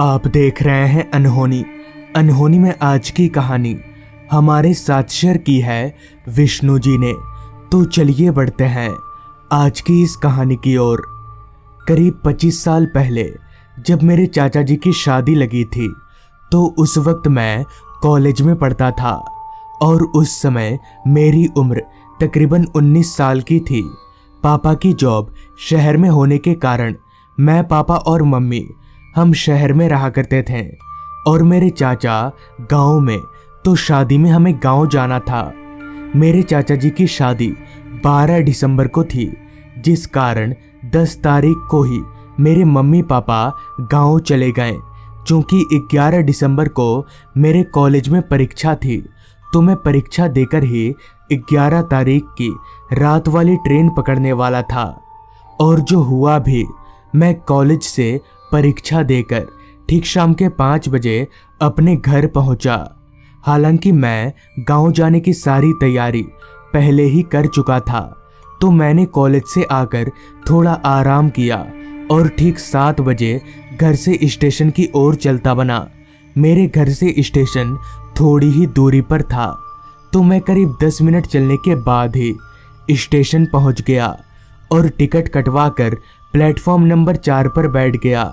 आप देख रहे हैं अनहोनी। अनहोनी में आज की कहानी हमारे साथ शेयर की है विष्णु जी ने। तो चलिए बढ़ते हैं आज की इस कहानी की ओर। करीब 25 साल पहले जब मेरे चाचा जी की शादी लगी थी तो उस वक्त मैं कॉलेज में पढ़ता था और उस समय मेरी उम्र तकरीबन 19 साल की थी। पापा की जॉब शहर में होने के कारण मैं, पापा और मम्मी हम शहर में रहा करते थे और मेरे चाचा गांव में। तो शादी में हमें गांव जाना था। मेरे चाचा जी की शादी 12 दिसंबर को थी, जिस कारण 10 तारीख को ही मेरे मम्मी पापा गांव चले गए। क्योंकि 11 दिसंबर को मेरे कॉलेज में परीक्षा थी तो मैं परीक्षा देकर ही 11 तारीख की रात वाली ट्रेन पकड़ने वाला था। और जो हुआ भी, मैं कॉलेज से परीक्षा देकर ठीक शाम के 5 बजे अपने घर पहुंचा। हालांकि मैं गांव जाने की सारी तैयारी पहले ही कर चुका था। तो मैंने कॉलेज से आकर थोड़ा आराम किया और ठीक 7 बजे घर से स्टेशन की ओर चलता बना। मेरे घर से स्टेशन थोड़ी ही दूरी पर था तो मैं करीब 10 मिनट चलने के बाद ही स्टेशन पहुंच गया और टिकट कटवा कर प्लेटफॉर्म नंबर 4 पर बैठ गया,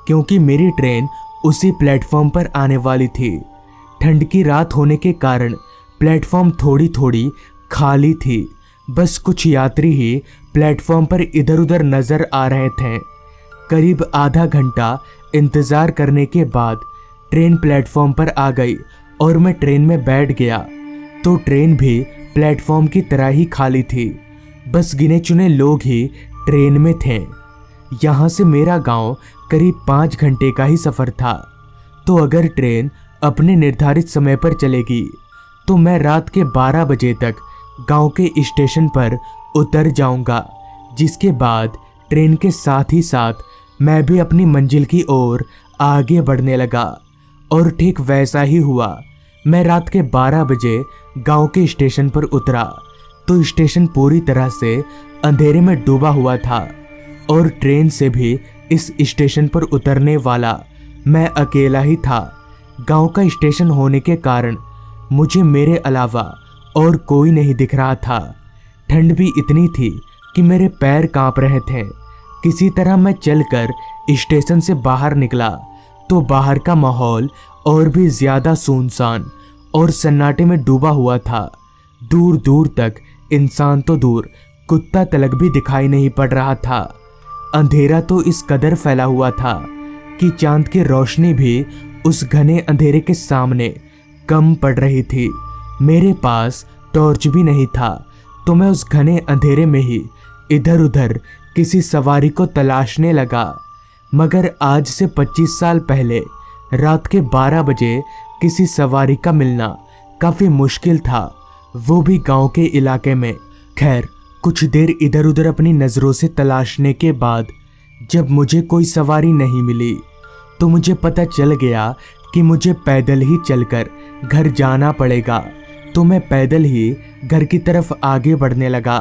क्योंकि मेरी ट्रेन उसी प्लेटफॉर्म पर आने वाली थी। ठंड की रात होने के कारण प्लेटफॉर्म थोड़ी थोड़ी खाली थी। बस कुछ यात्री ही प्लेटफॉर्म पर इधर उधर नजर आ रहे थे। करीब आधा घंटा इंतजार करने के बाद ट्रेन प्लेटफॉर्म पर आ गई और मैं ट्रेन में बैठ गया। तो ट्रेन भी प्लेटफॉर्म की तरह ही खाली थी। बस गिने चुने लोग ही ट्रेन में थे। यहाँ से मेरा गांव करीब 5 घंटे का ही सफ़र था। तो अगर ट्रेन अपने निर्धारित समय पर चलेगी तो मैं रात के 12 बजे तक गांव के स्टेशन पर उतर जाऊंगा, जिसके बाद ट्रेन के साथ ही साथ मैं भी अपनी मंजिल की ओर आगे बढ़ने लगा। और ठीक वैसा ही हुआ। मैं रात के 12 बजे गांव के स्टेशन पर उतरा तो स्टेशन पूरी तरह से अंधेरे में डूबा हुआ था और ट्रेन से भी इस स्टेशन पर उतरने वाला मैं अकेला ही था। गांव का स्टेशन होने के कारण मुझे मेरे अलावा और कोई नहीं दिख रहा था। ठंड भी इतनी थी कि मेरे पैर कांप रहे थे। किसी तरह मैं चलकर स्टेशन से बाहर निकला तो बाहर का माहौल और भी ज्यादा सुनसान और सन्नाटे में डूबा हुआ था। दूर दूर तक इंसान तो दूर, कुत्ता तलक भी दिखाई नहीं पड़ रहा था। अंधेरा तो इस कदर फैला हुआ था कि चांद की रोशनी भी उस घने अंधेरे के सामने कम पड़ रही थी। मेरे पास टॉर्च भी नहीं था तो मैं उस घने अंधेरे में ही इधर उधर किसी सवारी को तलाशने लगा। मगर आज से 25 साल पहले रात के 12 बजे किसी सवारी का मिलना काफी मुश्किल था, वो भी गांव के इलाके में। खैर, कुछ देर इधर उधर अपनी नज़रों से तलाशने के बाद जब मुझे कोई सवारी नहीं मिली तो मुझे पता चल गया कि मुझे पैदल ही चलकर घर जाना पड़ेगा। तो मैं पैदल ही घर की तरफ आगे बढ़ने लगा।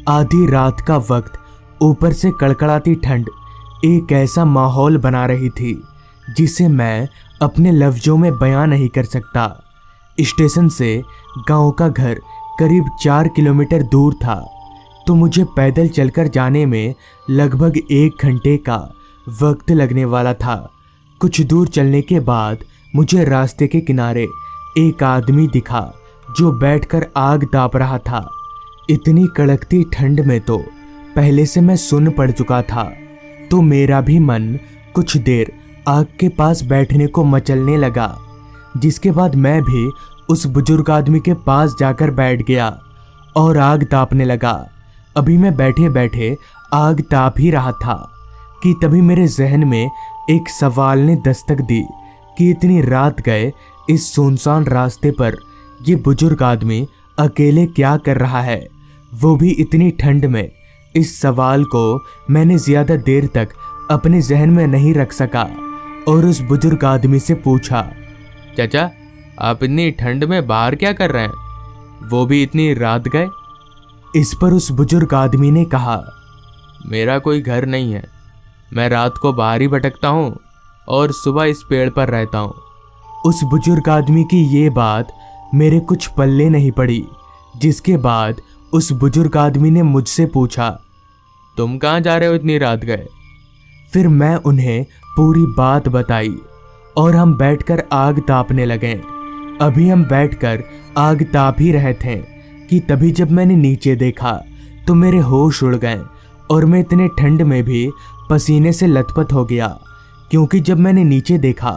आधी रात का वक्त, ऊपर से कड़कड़ाती ठंड एक ऐसा माहौल बना रही थी जिसे मैं अपने लफ्जों में बयां नहीं कर सकता। स्टेशन से गांव का घर करीब 4 किलोमीटर दूर था तो मुझे पैदल चलकर जाने में लगभग 1 घंटे का वक्त लगने वाला था। कुछ दूर चलने के बाद मुझे रास्ते के किनारे एक आदमी दिखा जो बैठकर आग ताप रहा था। इतनी कड़कती ठंड में तो पहले से मैं सुन्न पड़ चुका था तो मेरा भी मन कुछ देर आग के पास बैठने को मचलने लगा, जिसके बाद मैं भी उस बुजुर्ग आदमी के पास जाकर बैठ गया और आग तापने लगा। अभी मैं बैठे बैठे आग ताप ही रहा था कि तभी मेरे जहन में एक सवाल ने दस्तक दी कि इतनी रात गए इस सुनसान रास्ते पर ये बुजुर्ग आदमी अकेले क्या कर रहा है, वो भी इतनी ठंड में। इस सवाल को मैंने ज्यादा देर तक अपने जहन में नहीं रख सका और उस बुजुर्ग आदमी से पूछा, चाचा, आप इतनी ठंड में बाहर क्या कर रहे हैं, वो भी इतनी रात गए? इस पर उस बुजुर्ग आदमी ने कहा, मेरा कोई घर नहीं है, मैं रात को बाहर ही भटकता हूँ। और सुबह इस पेड़ पर रहता हूँ। उस बुजुर्ग आदमी की ये बात मेरे कुछ पल्ले नहीं पड़ी, जिसके बाद उस बुजुर्ग आदमी ने मुझसे पूछा, तुम कहाँ जा रहे हो इतनी रात गए? फिर मैं उन्हें पूरी बात बताई और हम बैठकर आग तापने लगे। अभी हम बैठकर आग ताप ही रहे थे कि तभी जब मैंने नीचे देखा तो मेरे होश उड़ गए और मैं इतने ठंड में भी पसीने से लथपथ हो गया, क्योंकि जब मैंने नीचे देखा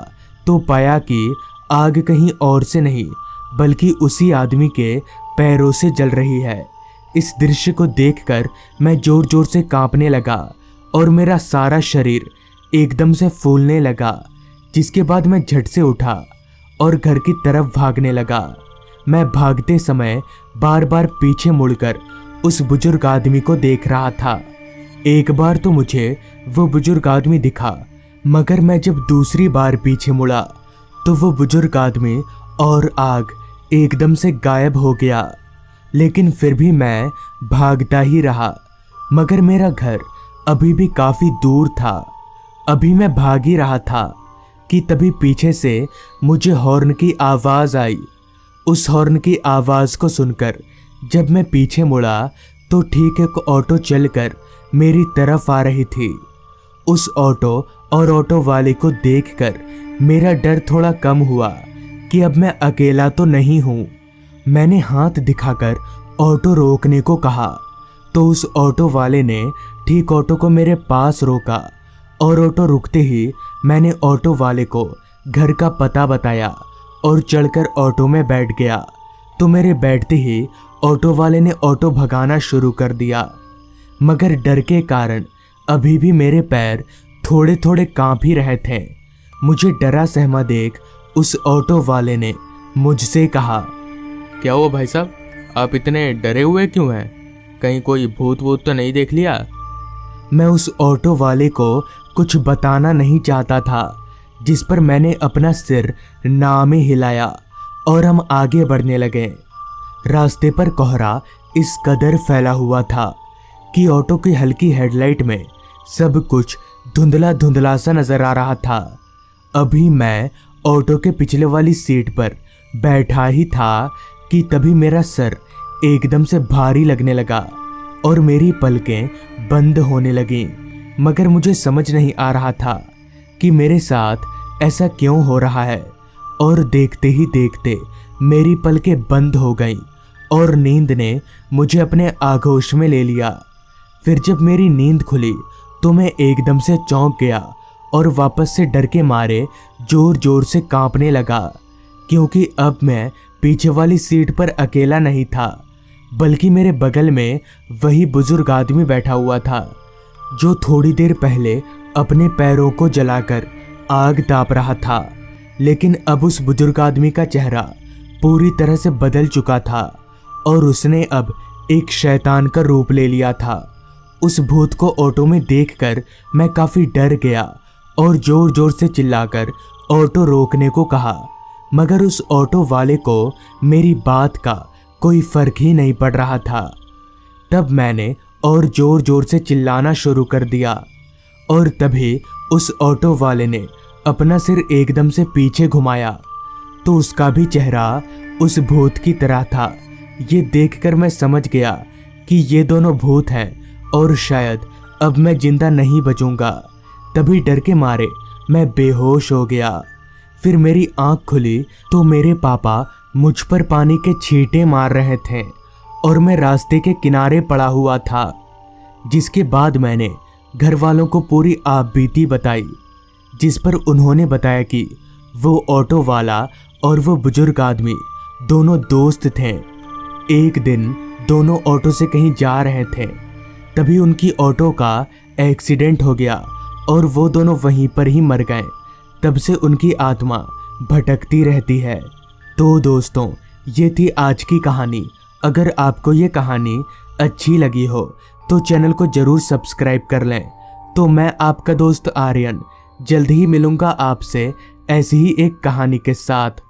तो पाया कि आग कहीं और से नहीं बल्कि उसी आदमी के पैरों से जल रही है। इस दृश्य को देखकर मैं जोर जोर से कांपने लगा और मेरा सारा शरीर एकदम से फूलने लगा, जिसके बाद मैं झट से उठा और घर की तरफ भागने लगा। मैं भागते समय बार बार पीछे मुड़कर उस बुजुर्ग आदमी को देख रहा था। एक बार तो मुझे वो बुजुर्ग आदमी दिखा, मगर मैं जब दूसरी बार पीछे मुड़ा तो वो बुजुर्ग आदमी और आग एकदम से गायब हो गया। लेकिन फिर भी मैं भागता ही रहा, मगर मेरा घर अभी भी काफी दूर था। अभी मैं भाग ही रहा था कि तभी पीछे से मुझे हॉर्न की आवाज आई। उस हॉर्न की आवाज को सुनकर जब मैं पीछे मुड़ा तो ठीक एक ऑटो चलकर मेरी तरफ आ रही थी। उस ऑटो और ऑटो वाले को देखकर मेरा डर थोड़ा कम हुआ कि अब मैं अकेला तो नहीं हूँ। मैंने हाथ दिखाकर ऑटो रोकने को कहा तो उस ऑटो वाले ने ठीक ऑटो को मेरे पास रोका और ऑटो रुकते ही मैंने ऑटो वाले को घर का पता बताया और चढ़कर ऑटो में बैठ गया। तो मेरे बैठते ही ऑटो वाले ने ऑटो भगाना शुरू कर दिया, मगर डर के कारण अभी भी मेरे पैर थोड़े थोड़े कांप ही रहे थे। मुझे डरा सहमा देख उस ऑटो वाले ने मुझसे कहा, क्या हुआ भाई साहब, आप इतने डरे हुए क्यों हैं? कहीं कोई भूत वूत तो नहीं देख लिया? मैं उस ऑटो वाले को कुछ बताना नहीं चाहता था, जिस पर मैंने अपना सिर ना में हिलाया और हम आगे बढ़ने लगे। रास्ते पर कोहरा इस कदर फैला हुआ था कि ऑटो की हल्की हेडलाइट में सब कुछ धुंधला धुंधला सा नजर आ रहा था। अभी मैं ऑटो के पिछले वाली सीट पर बैठा ही था कि तभी मेरा सर एकदम से भारी लगने लगा और मेरी पलकें बंद होने लगीं, मगर मुझे समझ नहीं आ रहा था कि मेरे साथ ऐसा क्यों हो रहा है। और देखते ही देखते मेरी पलकें बंद हो गईं और नींद ने मुझे अपने आगोश में ले लिया। फिर जब मेरी नींद खुली तो मैं एकदम से चौंक गया और वापस से डर के मारे जोर जोर से कांपने लगा, क्योंकि अब मैं पीछे वाली सीट पर अकेला नहीं था, बल्कि मेरे बगल में वही बुजुर्ग आदमी बैठा हुआ था जो थोड़ी देर पहले अपने पैरों को जलाकर आग ताप रहा था। लेकिन अब उस बुजुर्ग आदमी का चेहरा पूरी तरह से बदल चुका था और उसने अब एक शैतान का रूप ले लिया था। उस भूत को ऑटो में देखकर मैं काफी डर गया और जोर जोर से चिल्लाकर ऑटो रोकने को कहा, मगर उस ऑटो वाले को मेरी बात का कोई फर्क ही नहीं पड़ रहा था। तब मैंने और जोर जोर से चिल्लाना शुरू कर दिया और तभी उस ऑटो वाले ने अपना सिर एकदम से पीछे घुमाया तो उसका भी चेहरा उस भूत की तरह था। ये देखकर मैं समझ गया कि ये दोनों भूत हैं और शायद अब मैं जिंदा नहीं बचूंगा। तभी डर के मारे मैं बेहोश हो गया। फिर मेरी आंख खुली तो मेरे पापा मुझ पर पानी के छींटे मार रहे थे और मैं रास्ते के किनारे पड़ा हुआ था। जिसके बाद मैंने घर वालों को पूरी आपबीती बताई, जिस पर उन्होंने बताया कि वो ऑटो वाला और वो बुजुर्ग आदमी दोनों दोस्त थे। एक दिन दोनों ऑटो से कहीं जा रहे थे, तभी उनकी ऑटो का एक्सीडेंट हो गया और वो दोनों वहीं पर ही मर गए। तब से उनकी आत्मा भटकती रहती है। तो दोस्तों, ये थी आज की कहानी। अगर आपको ये कहानी अच्छी लगी हो तो चैनल को ज़रूर सब्सक्राइब कर लें। तो मैं आपका दोस्त आर्यन जल्द ही मिलूँगा आपसे ऐसी ही एक कहानी के साथ।